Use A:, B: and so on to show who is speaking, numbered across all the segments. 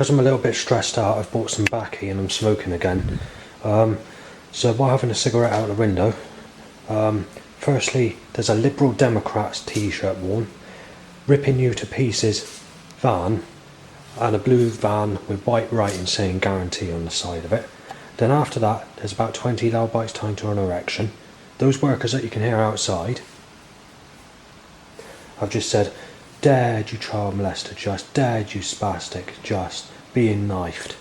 A: because I'm a little bit stressed out, I've bought some baccy and I'm smoking again. So while having a cigarette out the window, firstly, there's a Liberal Democrats t-shirt worn, ripping you to pieces van, and a blue van with white writing saying guarantee on the side of it. Then after that, there's about 20 loud bites time to an erection. Those workers that you can hear outside, I've just said, dared you child molester, just dared you spastic, just being knifed.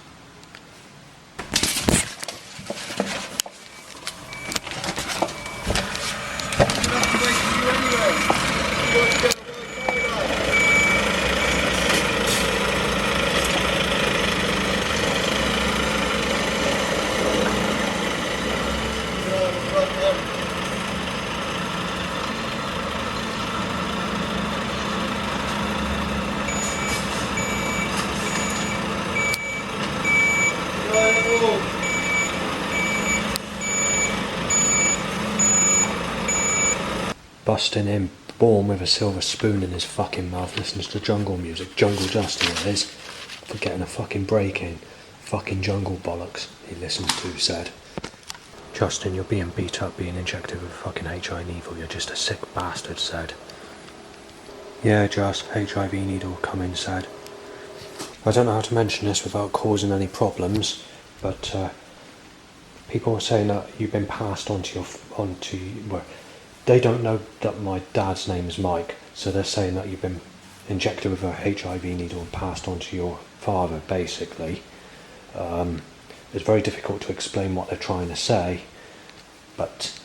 A: Busting in, born with a silver spoon in his fucking mouth, listens to jungle music. Jungle Justin it is. For getting a fucking break in. Fucking jungle bollocks, he listens to, said. Justin, you're being beat up, being injected with fucking HIV needle. You're just a sick bastard, said. Yeah, just HIV needle coming, said. I don't know how to mention this without causing any problems, but people are saying that you've been passed well, they don't know that my dad's name is Mike, so they're saying that you've been injected with a HIV needle and passed on to your father, basically. It's very difficult to explain what they're trying to say, but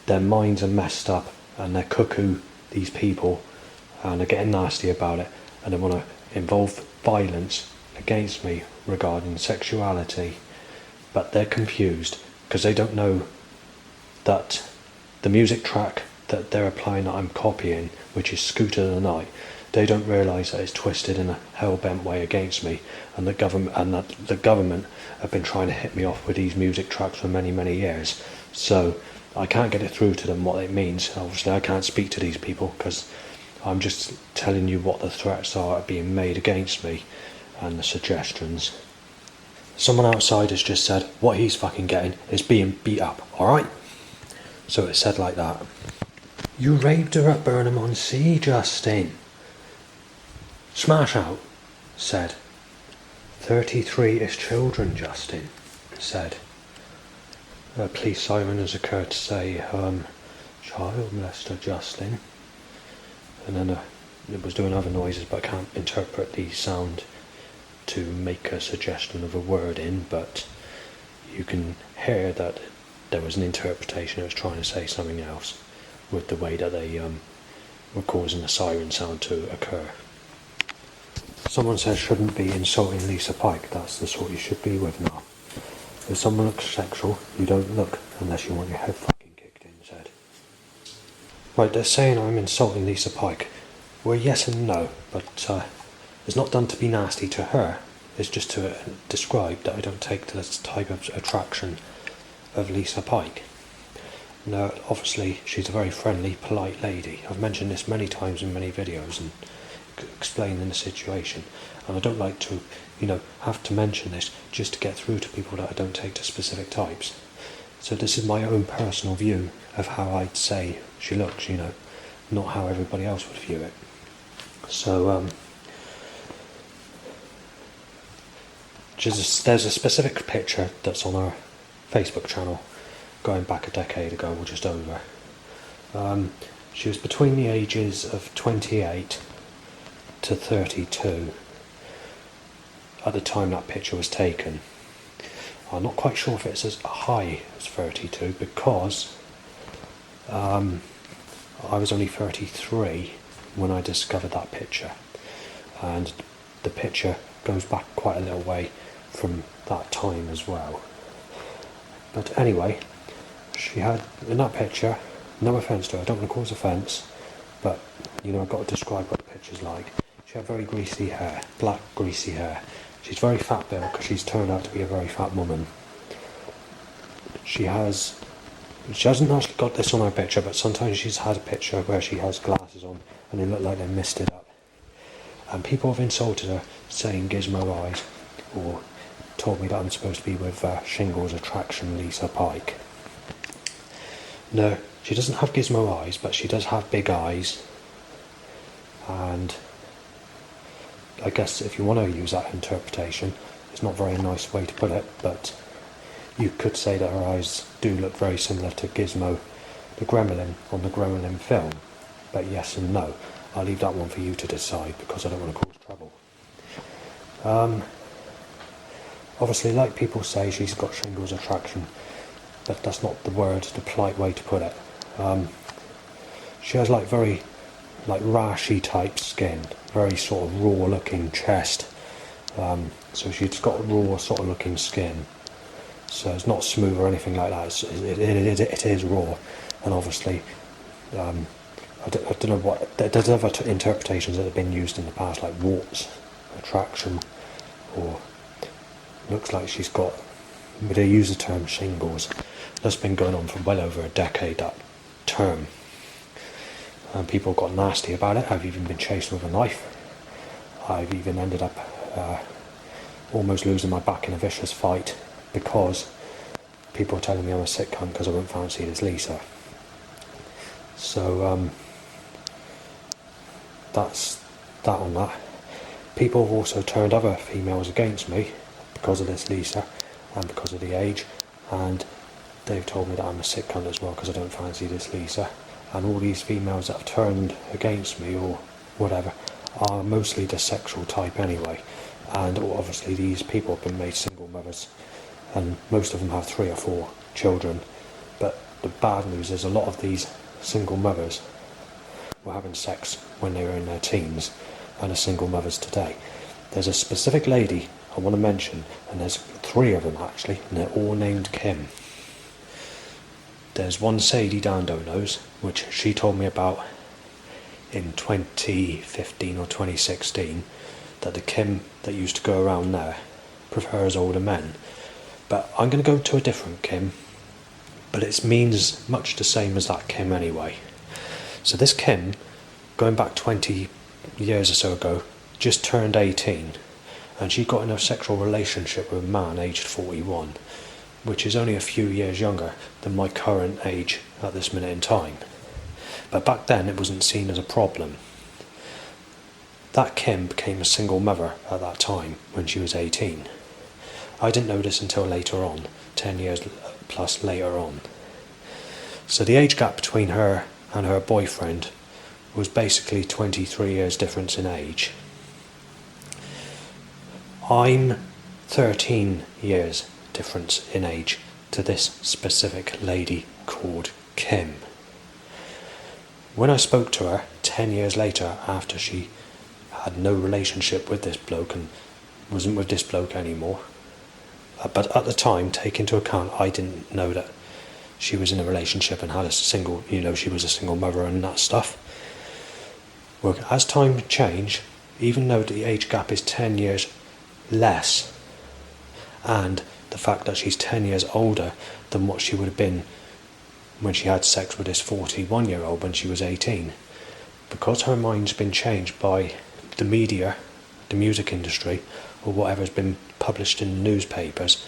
A: their minds are messed up and they're cuckoo, these people, and they're getting nasty about it, and they want to involve violence against me regarding sexuality, but they're confused because they don't know that the music track that they're applying that I'm copying, which is Scooter the Night, they don't realise that it's twisted in a hell-bent way against me, and that the government have been trying to hit me off with these music tracks for many, many years. So I can't get it through to them what it means. Obviously I can't speak to these people because I'm just telling you what the threats are being made against me and the suggestions. Someone outside has just said what he's fucking getting is being beat up, alright? So it said like that. You raped her at Burnham-on-Sea, Justin. Smash out, said. 33 is children, Justin, said. A police siren has occurred to say, child molester, Justin. And then it was doing other noises, but I can't interpret the sound to make a suggestion of a word in, but you can hear that there was an interpretation. It was trying to say something else with the way that they were causing the siren sound to occur. Someone says shouldn't be insulting Lisa Pike. That's the sort you should be with now. If someone looks sexual, you don't look unless you want your head fucking kicked in, said. Right, they're saying I'm insulting Lisa Pike. Well, yes and no, but it's not done to be nasty to her. It's just to describe that I don't take to this type of attraction of Lisa Pike. Now, obviously, she's a very friendly, polite lady. I've mentioned this many times in many videos and explaining the situation. And I don't like to, have to mention this just to get through to people that I don't take to specific types. So this is my own personal view of how I'd say she looks, not how everybody else would view it. So, there's a specific picture that's on our Facebook channel going back a decade ago or just over. She was between the ages of 28 to 32 at the time that picture was taken. I'm not quite sure if it's as high as 32 because I was only 33 when I discovered that picture, and the picture goes back quite a little way from that time as well. But anyway, she had, in that picture, no offence to her, I don't want to cause offence, but I've got to describe what the picture's like. She had very greasy hair, black greasy hair. She's very fat built because she's turned out to be a very fat woman. She hasn't actually got this on her picture, but sometimes she's had a picture where she has glasses on and they look like they're misted up. And people have insulted her, saying gizmo eyes, or told me that I'm supposed to be with Shingles attraction Lisa Pike. No, she doesn't have gizmo eyes, but she does have big eyes. And I guess if you want to use that interpretation, it's not a very nice way to put it, but you could say that her eyes do look very similar to Gizmo, the Gremlin, on the Gremlin film. But yes and no. I'll leave that one for you to decide, because I don't want to cause trouble. Obviously, like people say, she's got Shingles attraction, but that's not the polite way to put it. She has very rashy type skin, very sort of raw looking chest. So she's got raw sort of looking skin. So it's not smooth or anything like that. It is raw, and obviously, I don't know what. There's other interpretations that have been used in the past, like warts attraction, or looks like she's got. But they use the term shingles. That's been going on for well over a decade. That term, and people got nasty about it. I've even been chased with a knife. I've even ended up almost losing my back in a vicious fight because people were telling me I'm a sick cunt because I wouldn't fancy this Lisa. So that's that on that. People have also turned other females against me because of this Lisa and because of the age, and they've told me that I'm a sick cunt as well because I don't fancy this Lisa. And all these females that have turned against me or whatever are mostly the sexual type anyway, and obviously these people have been made single mothers, and most of them have 3 or 4 children. But the bad news is a lot of these single mothers were having sex when they were in their teens and are single mothers today. There's a specific lady I want to mention, and there's 3 of them actually, and they're all named Kim. There's one Sadie Dandonos, which she told me about in 2015 or 2016, that the Kim that used to go around there prefers older men. But I'm going to go to a different Kim, but it means much the same as that Kim anyway. So this Kim, going back 20 years or so ago, just turned 18, and she got in a sexual relationship with a man aged 41, which is only a few years younger than my current age at this minute in time. But back then it wasn't seen as a problem. That Kim became a single mother at that time when she was 18. I didn't know this until later on, 10 years plus later on. So the age gap between her and her boyfriend was basically 23 years difference in age. I'm 13 years difference in age to this specific lady called Kim. When I spoke to her 10 years later, after she had no relationship with this bloke and wasn't with this bloke anymore, but at the time, take into account, I didn't know that she was in a relationship and had a single, she was a single mother and that stuff. Well, as time changed, even though the age gap is 10 years less, and the fact that she's 10 years older than what she would have been when she had sex with this 41-year-old when she was 18, because her mind's been changed by the media, the music industry, or whatever's been published in the newspapers,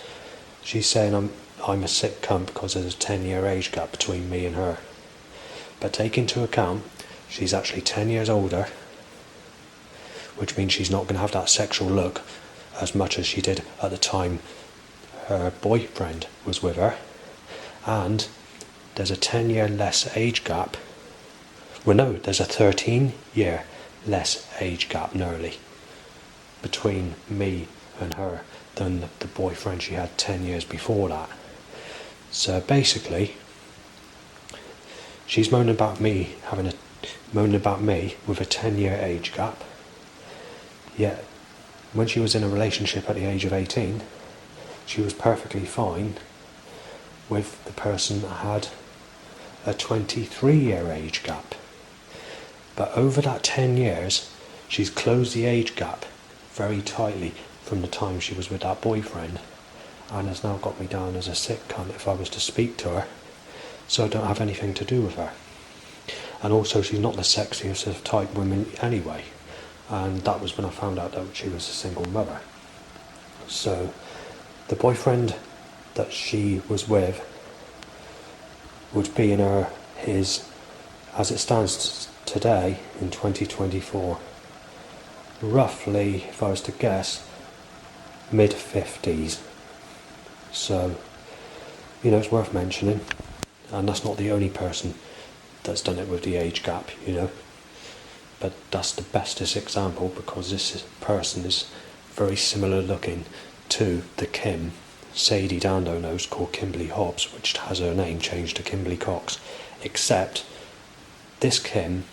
A: she's saying I'm a sick cunt because there's a 10-year age gap between me and her. But take into account, she's actually 10 years older, which means she's not going to have that sexual look as much as she did at the time her boyfriend was with her, and there's a 10-year less age gap. Well, no, there's a 13-year less age gap nearly between me and her than the boyfriend she had 10 years before that. So basically, she's moaning about me with a 10-year age gap, yet when she was in a relationship at the age of 18, she was perfectly fine with the person that had a 23-year age gap. But over that 10 years, she's closed the age gap very tightly from the time she was with that boyfriend, and has now got me down as a sick cunt if I was to speak to her, so I don't have anything to do with her. And also, she's not the sexiest of type women anyway. and that was when I found out that she was a single mother. So the boyfriend that she was with would be in his, as it stands today in 2024, roughly, if I was to guess, mid-50s. So, it's worth mentioning, and that's not the only person that's done it with the age gap, but that's the bestest example, because this person is very similar looking to the Kim Sadie Dando knows, called Kimberly Hobbs, which has her name changed to Kimberly Cox, except this Kim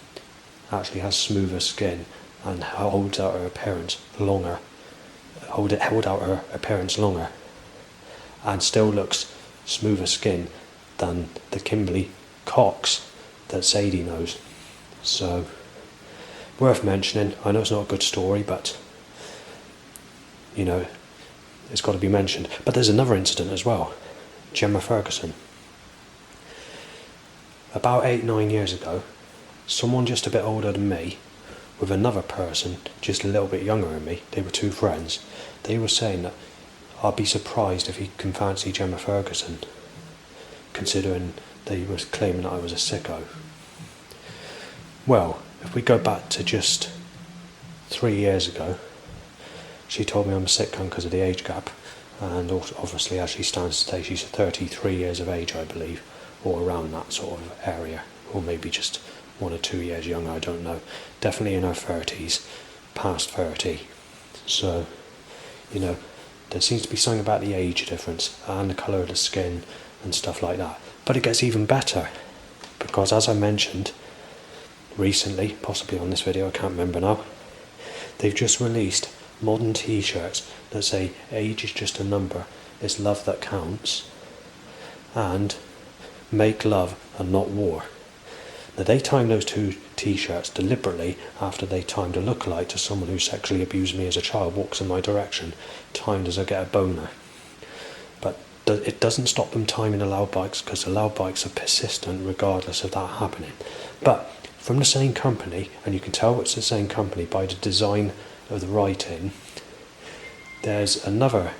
A: actually has smoother skin and holds out her appearance longer, held out her appearance longer, and still looks smoother skin than the Kimberly Cox that Sadie knows. So, worth mentioning. I know it's not a good story, but it's got to be mentioned. But there's another incident as well. Gemma Ferguson. About 8-9 years ago, someone just a bit older than me, with another person just a little bit younger than me, they were two friends, they were saying that I'd be surprised if he can fancy Gemma Ferguson, considering they were claiming that I was a sicko. Well, if we go back to just 3 years ago, she told me I'm a sitcom because of the age gap, and also, obviously, as she stands today, she's 33 years of age, I believe, or around that sort of area, or maybe just 1 or 2 years younger, I don't know. Definitely in her 30s, past 30. So, there seems to be something about the age difference and the colour of the skin and stuff like that. But it gets even better, because as I mentioned recently, possibly on this video, I can't remember now, they've just released modern t-shirts that say age is just a number, it's love that counts, and make love and not war. Now, they timed those two t-shirts deliberately after they timed a lookalike to someone who sexually abused me as a child walks in my direction, timed as I get a boner. But it doesn't stop them timing the loud bikes, because the loud bikes are persistent regardless of that happening. But from the same company, and you can tell it's the same company by the design of the writing, there's another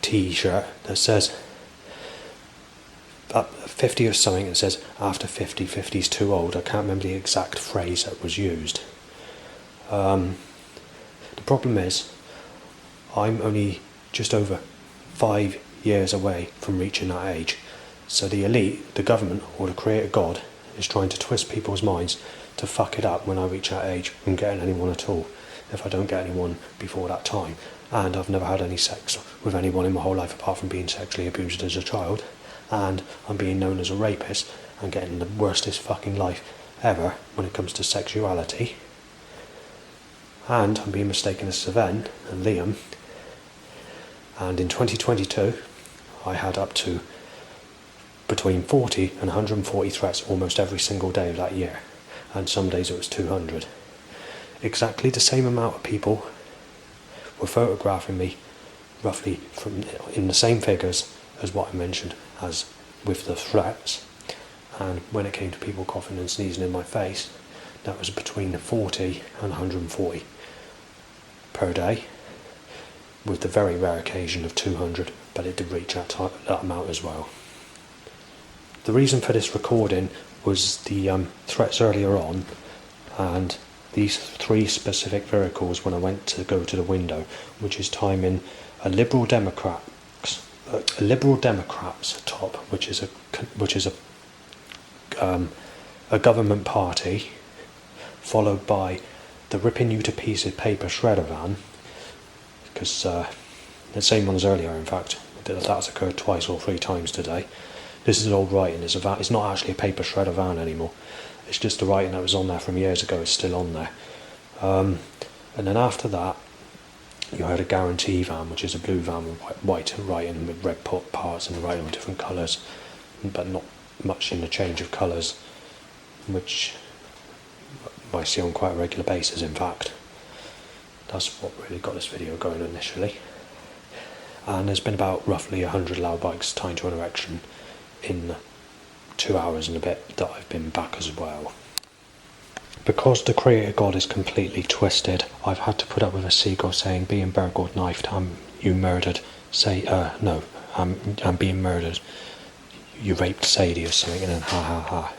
A: t-shirt that says 50 or something, it says after 50, 50's too old. I can't remember the exact phrase that was used. The problem is, I'm only just over 5 years away from reaching that age. So the elite, the government, or the creator God, is trying to twist people's minds to fuck it up when I reach that age from getting anyone at all, if I don't get anyone before that time. And I've never had any sex with anyone in my whole life apart from being sexually abused as a child, and I'm being known as a rapist and getting the worstest fucking life ever when it comes to sexuality, and I'm being mistaken as Sven and Liam. And in 2022 I had up to between 40 and 140 threats almost every single day of that year, and some days it was 200. Exactly the same amount of people were photographing me, roughly in the same figures as what I mentioned as with the threats. And when it came to people coughing and sneezing in my face, that was between 40 and 140 per day, with the very rare occasion of 200, but it did reach that amount as well. The reason for this recording was the threats earlier on, and these 3 specific vehicles when I went to go to the window, which is timing a Liberal Democrats top, which is a government party, followed by the ripping you to pieces paper shredder van, because the same one as earlier, in fact, that's occurred 2 or 3 times today. This is old writing. It's not actually a paper shredder van anymore. It's just the writing that was on there from years ago is still on there. And then after that, you had a guarantee van, which is a blue van with white writing with red parts and writing with different colours, but not much in the change of colours, which I see on quite a regular basis, in fact. That's what really got this video going initially. And there's been about roughly 100 loud bikes tied to an erection in 2 hours and a bit that I've been back as well. Because the creator God is completely twisted, I've had to put up with a seagull saying, being burgled, knifed, you murdered, no, I'm being murdered, you raped Sadie or something, and then ha ha ha.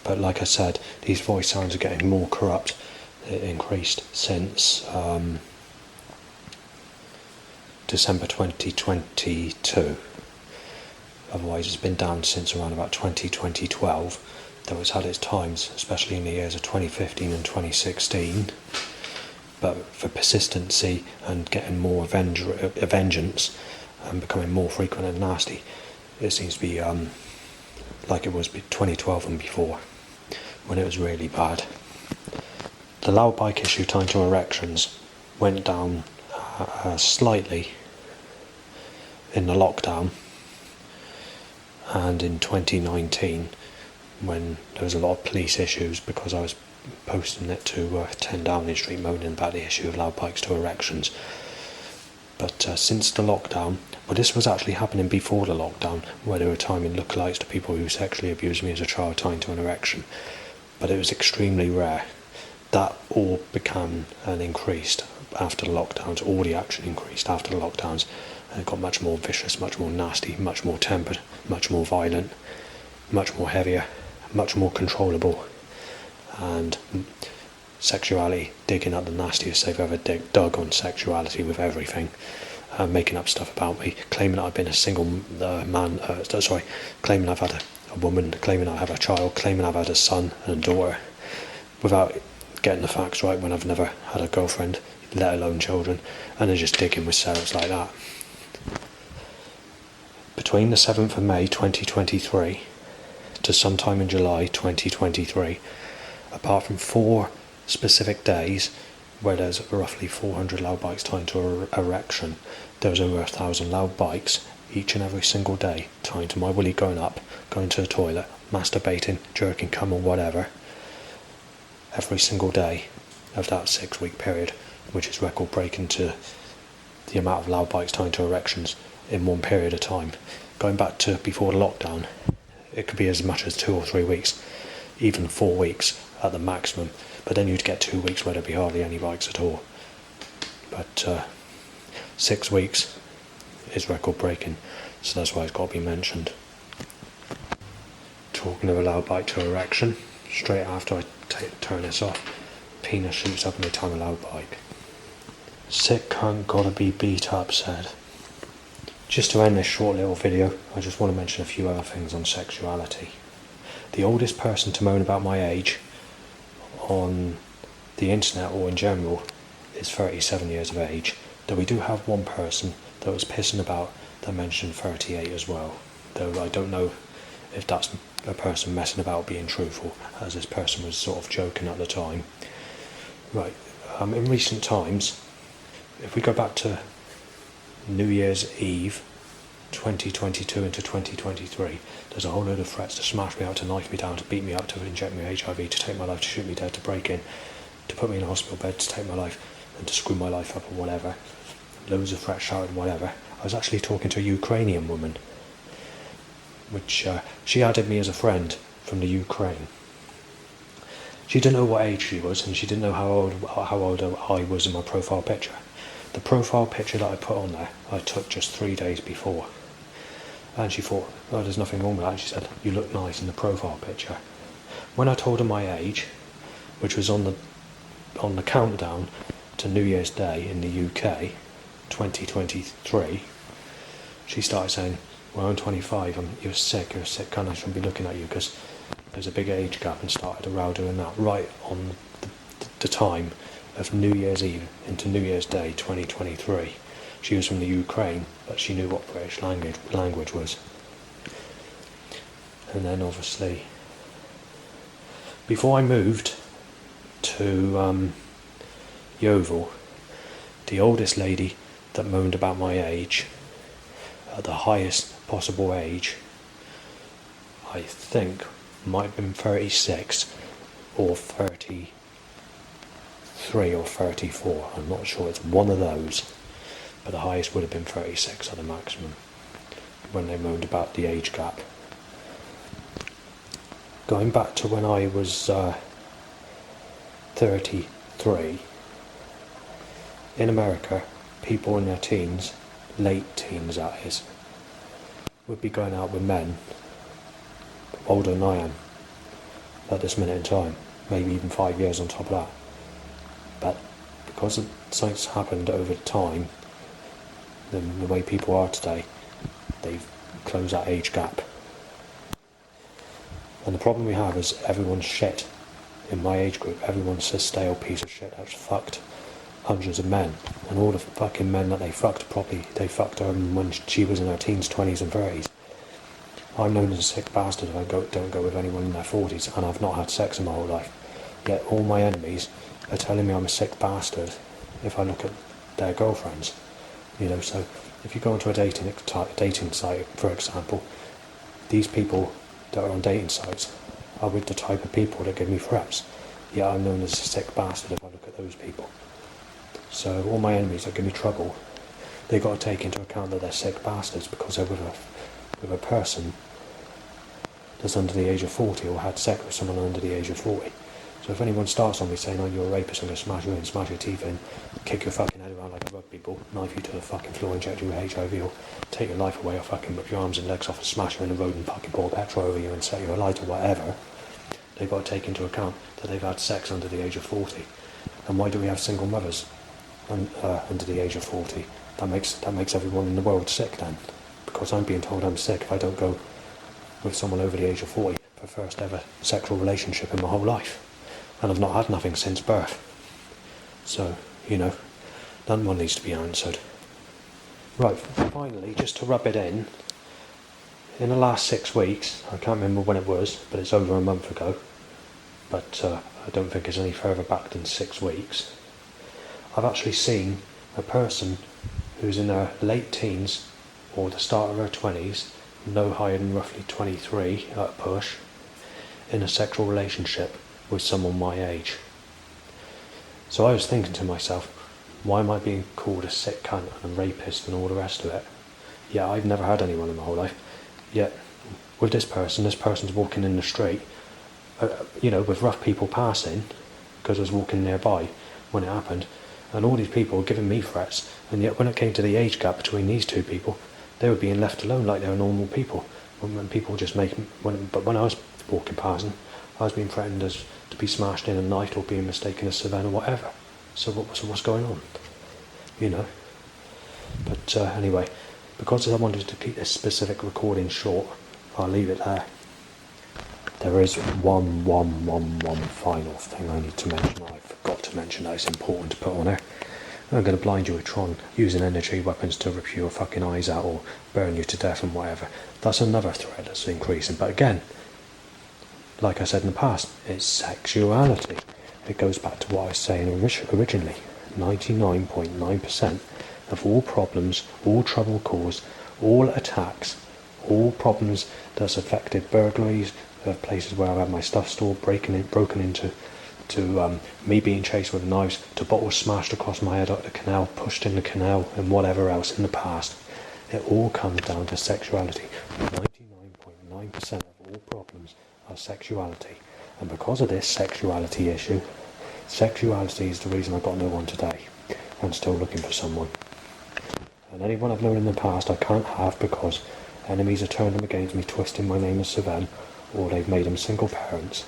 A: But like I said, these voice sounds are getting more corrupt. It increased since December 2022. Otherwise it's been down since around about 2012, though it's had its times, especially in the years of 2015 and 2016. But for persistency and getting more vengeance and becoming more frequent and nasty, it seems to be like it was 2012 and before, when it was really bad. The loud bike issue time to erections went down slightly in the lockdown, and in 2019 when there was a lot of police issues because I was posting it to 10 Downing Street moaning about the issue of loud bikes to erections. But since the lockdown, well, this was actually happening before the lockdown, where they were timing lookalikes to people who sexually abused me as a child tying to an erection, but it was extremely rare. That all became and increased after the lockdowns. All the action increased after the lockdowns, and it got much more vicious, much more nasty, much more tempered, much more violent, much more heavier, much more controllable, and sexuality digging up the nastiest they've ever dug on sexuality with everything, making up stuff about me, claiming that I've been a single man, claiming I've had a woman, claiming I have a child, claiming I've had a son and a daughter, without getting the facts right when I've never had a girlfriend, let alone children, and they're just digging with Sarah's like that. Between the 7th of May 2023 to sometime in July 2023, apart from 4 specific days where there's roughly 400 loud bikes tied to erection, there's over 1,000 loud bikes each and every single day tied to my willy going up, going to the toilet, masturbating, jerking cum or whatever, every single day of that 6-week period, which is record breaking to the amount of loud bikes tied to erections in one period of time. Going back to before the lockdown, it could be as much as 2 or 3 weeks, even 4 weeks at the maximum, but then you'd get 2 weeks where there'd be hardly any bikes at all. But 6 weeks is record breaking, so that's why it's got to be mentioned. Talking of a loud bike to erection, straight after I turn this off, penis shoots up in my time a loud bike. Sick cunt gotta be beat up said. Just to end this short little video, I just want to mention a few other things on sexuality. The oldest person to moan about my age on the internet or in general is 37 years of age, though we do have one person that was pissing about that mentioned 38 as well, though I don't know if that's a person messing about being truthful, as this person was sort of joking at the time. Right, in recent times, if we go back to New Year's Eve 2022 into 2023, there's a whole load of threats to smash me out, to knife me down, to beat me up, to inject me with HIV, to take my life, to shoot me dead, to break in, to put me in a hospital bed, to take my life and to screw my life up or whatever. Loads of threats shouted whatever. I was actually talking to a Ukrainian woman, which she added me as a friend from the Ukraine. She didn't know what age she was, and she didn't know how old I was in my profile picture. The profile picture that I put on there, I took just 3 days before. And she thought, oh, there's nothing wrong with that. She said, you look nice in the profile picture. When I told her my age, which was on the countdown to New Year's Day in the UK, 2023, she started saying, well, I'm 25, you're sick cunt, I shouldn't be looking at you because there's a big age gap, and started a row doing that right on the time of New Year's Eve into New Year's Day 2023. She was from the Ukraine, but she knew what British language was. And then obviously, before I moved to Yeovil, the oldest lady that moaned about my age, at the highest possible age, I think might have been 36 or 33 or 34, I'm not sure, it's one of those, but the highest would have been 36 at the maximum when they moaned about the age gap. Going back to when I was 33. In America, people in their teens, late teens that is, would be going out with men older than I am at this minute in time, maybe even 5 years on top of that. But because something's happened over time, the way people are today, they've closed that age gap. And the problem we have is everyone's shit. In my age group, everyone's a stale piece of shit that's fucked hundreds of men. And all the fucking men that they fucked, they fucked her when she was in her teens, 20s and 30s. I'm known as a sick bastard if I don't go with anyone in their 40s, and I've not had sex in my whole life. Yet all my enemies are telling me I'm a sick bastard if I look at their girlfriends. So if you go onto a dating site, for example, these people that are on dating sites are with the type of people that give me threats. Yet I'm known as a sick bastard if I look at those people. So all my enemies that give me trouble, they've got to take into account that they're sick bastards because they're with a person that's under the age of 40 or had sex with someone under the age of 40. So if anyone starts on me saying, oh, you're a rapist, I'm going to smash you in, smash your teeth in, kick your fucking head around like a rugby ball, knife you to the fucking floor, inject you with HIV, or take your life away, or fucking rip your arms and legs off and smash you in the road and fucking pour petrol over you and set you alight or whatever, they've got to take into account that they've had sex under the age of 40. And why do we have single mothers under the age of 40? That makes everyone in the world sick then. Because I'm being told I'm sick if I don't go with someone over the age of 40 for first ever sexual relationship in my whole life. And I've not had nothing since birth. So, that one needs to be answered. Right, finally, just to rub it in the last 6 weeks, I can't remember when it was, but it's over a month ago, but I don't think it's any further back than 6 weeks, I've actually seen a person who's in their late teens or the start of her 20s, no higher than roughly 23 at a push, in a sexual relationship with someone my age. So I was thinking to myself, why am I being called a sick cunt and a rapist and all the rest of it? Yeah, I've never had anyone in my whole life. Yet, with this person's walking in the street, with rough people passing, because I was walking nearby when it happened, and all these people were giving me threats, and yet when it came to the age gap between these two people, they were being left alone like they were normal people. When people just but when I was walking past them, I was being threatened to be smashed in and knifed or being mistaken as Savannah or whatever. So what's going on? But anyway, because I wanted to keep this specific recording short, I'll leave it there. There is one final thing I need to mention. I forgot to mention that it's important to put on there. I'm going to blind you with Tron, using energy weapons to rip your fucking eyes out or burn you to death and whatever. That's another threat that's increasing. But again, like I said in the past, it's sexuality. It goes back to what I was saying originally. 99.9% of all problems, all trouble caused, all attacks, all problems that's affected burglaries, places where I've had my stuff stored, broken into, to me being chased with knives, to bottles smashed across my head up the canal, pushed in the canal, and whatever else in the past. It all comes down to sexuality. 99.9% of all problems are sexuality. And because of this sexuality issue, sexuality is the reason I got no one today. I'm still looking for someone. And anyone I've known in the past I can't have because enemies have turned them against me, twisting my name as Savannah, or they've made them single parents.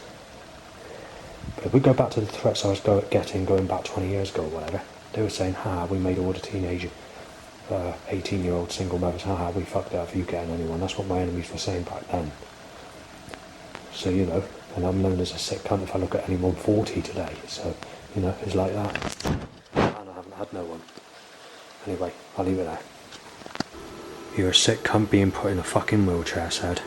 A: But if we go back to the threats I was getting going back 20 years ago or whatever, they were saying, we made all the teenage 18-year-old single mothers, we fucked it up for you getting anyone. That's what my enemies were saying back then. So, and I'm known as a sick cunt if I look at anyone 40 today. So, it's like that. And I haven't had no one. Anyway, I'll leave it there. You're a sick cunt being put in a fucking wheelchair, said.